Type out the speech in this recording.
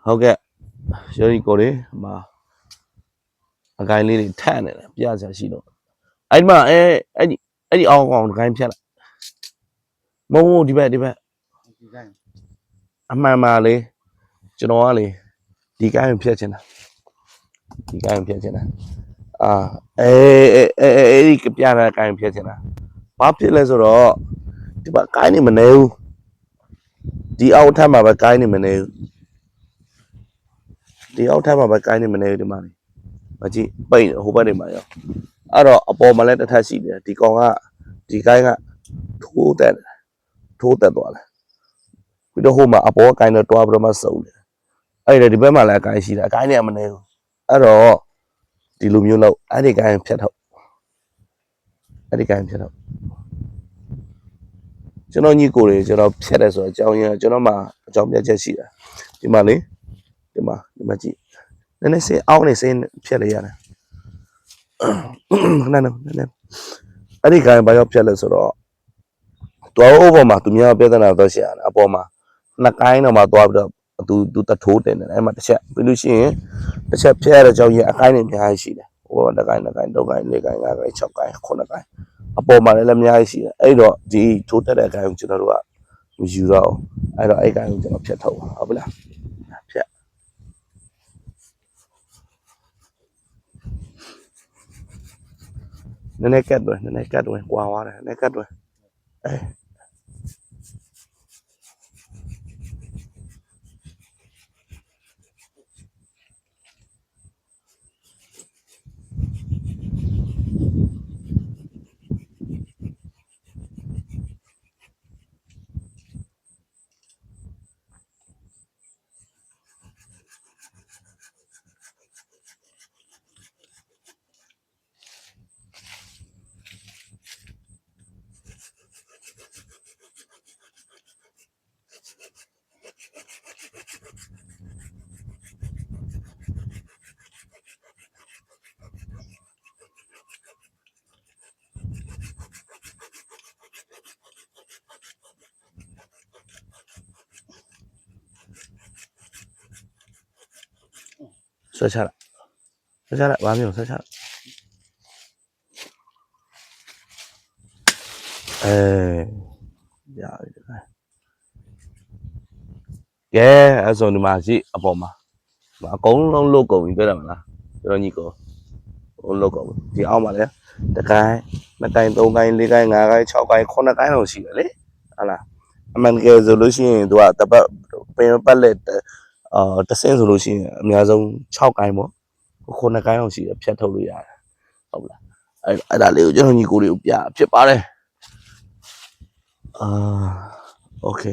ဟုတ်ကဲ့ရောဒီကိုလေးမှာအကိုင်းလေးတွေထန့်နေတယ်ပြစရာရှိတော့အဲ့မှာအဲ့ဒီအောင်အကိုင်းဖြတ်လိုက်မဟုတ်ဒီဘက်အမှန်ပါလေကျွန်တော်ကလေဒီကိုင်းဖြတ်ချင်တာအာအဲ့ဒီပြတဲ့ကိုင်းဖြတ်ချင်တာဘာဖြစ်လဲဆိုတော့ဒီမှာကိုင်းနေမနေဘူးဒီအောက်ထပ်မှာပဲကိုင်းနေမနေဘူးဒီအောက်ထပ်မှာပဲကိုင်းနေမနေဘူးဒီမှာမကြည့်ပိတ်ဟိုဘက်နေမှာရောအဲ့တော့အပေါ်မှာလည်းတစ်ထပ်ရှိတယ်ဒီကောင်ကဒီကိုင်းကထိုးတက်သွားတယ်ပြီးတော့ဟိုမှာအပေါ်ကိုင်းတော့တွားပြီးတော့မှစုံတယ်အဲ့ဒါဒီဘက်မှာလည်းအကိုင်းရှိတယ်အကိုင်းနေမနေဘူးအဲ့တော့ဒီလိုမျိုးလောက်အဲ့ဒီကိုင်းဖြတ်ထုတ်ကျွန်တော်ညီကိုတွေကျွန်တော်ဖြတ်တယ်ဆိုတော့အကြောင်းရင်းကျွန်တော်မှအကြောင်းပြချက်ရှိတာဒီမှာလေဒီမှာကြည့်နည်းနည်းစင်းအောင်းနေစင်းဖြတ်လိုက်ရတယ်ခဏနည်းအဲ့ဒီကိုင်းဘာရောက်ဖြတ်လဲဆိုတော့တွားoverမှာသူများပြဿနာတော့ရှိရတယ်အပေါ်မှာနှစ်ကိုင်းတော့မှတွားပြီးတော့သူတထိုးတင်တယ်အဲ့မှာတစ်ချက်ပြီးလို့ရှိရင်တစ်ချက်ဖြတ်ရတဲ့အကြောင်းရင်းအကိုင်းတွေအများကြီးရှိတယ်ဟိုတစ်ကိုင်း3ကိုင်း4ကိုင်း5ကိုင်း6ကိုင်း9ကိုင်းအပေါ်မှာလည်းအများကြီးရှိတယ်အဲ့တော့ဒီထိုးတက်တဲ့အကိုင်းကိုကျွန်တော်တို့ကမယူတော့အဲ့တော့အဲ့ကိုင်းကိုကျွန်တော်ဖြတ်ထုတ်ဟုတ်ပြီလားဖြတ်နည်းနည်းကတ်တွင်ကွာသွားတယ်နည်းနည်းကတ်တွင်ဆွဲချလိုက်ဘာမျိုးဆွဲချလိုက်ရပြီကဲအဲ့ဆိုဒီမှာကြည့်အပေါ်မှာအကုန်လုံးလုတ်ကုန်ပြီတွေ့တယ်မလားကျွန်တော်ညီကိုလုတ်ကုန်ပြီဒီအောက်မှာလည်းတစ်ကိုင်းနှစ်ကိုင်းသုံးကိုင်းလေးကိုင်းငါးကိုင်း6ကိုင်း9ကိုင်းလောက်ရှိတယ်လေဟုတ်လားအမှန်တကယ်ဆိုလို့ရှိရင်သူကတပတ်ပင်ပတ်လက်တဆင်းဆိုလို့ရှိရင်အများဆုံး6ကိုင်းပေါ့9ကိုင်းလောက်ရှိတယ်ဖြတ်ထုတ်လို့ရတယ်ဟုတ်လားအဲ့ဒါလေးကိုကျွန်တော်ညီကိုလေးကိုပြဖြစ်ပါတယ်โอเค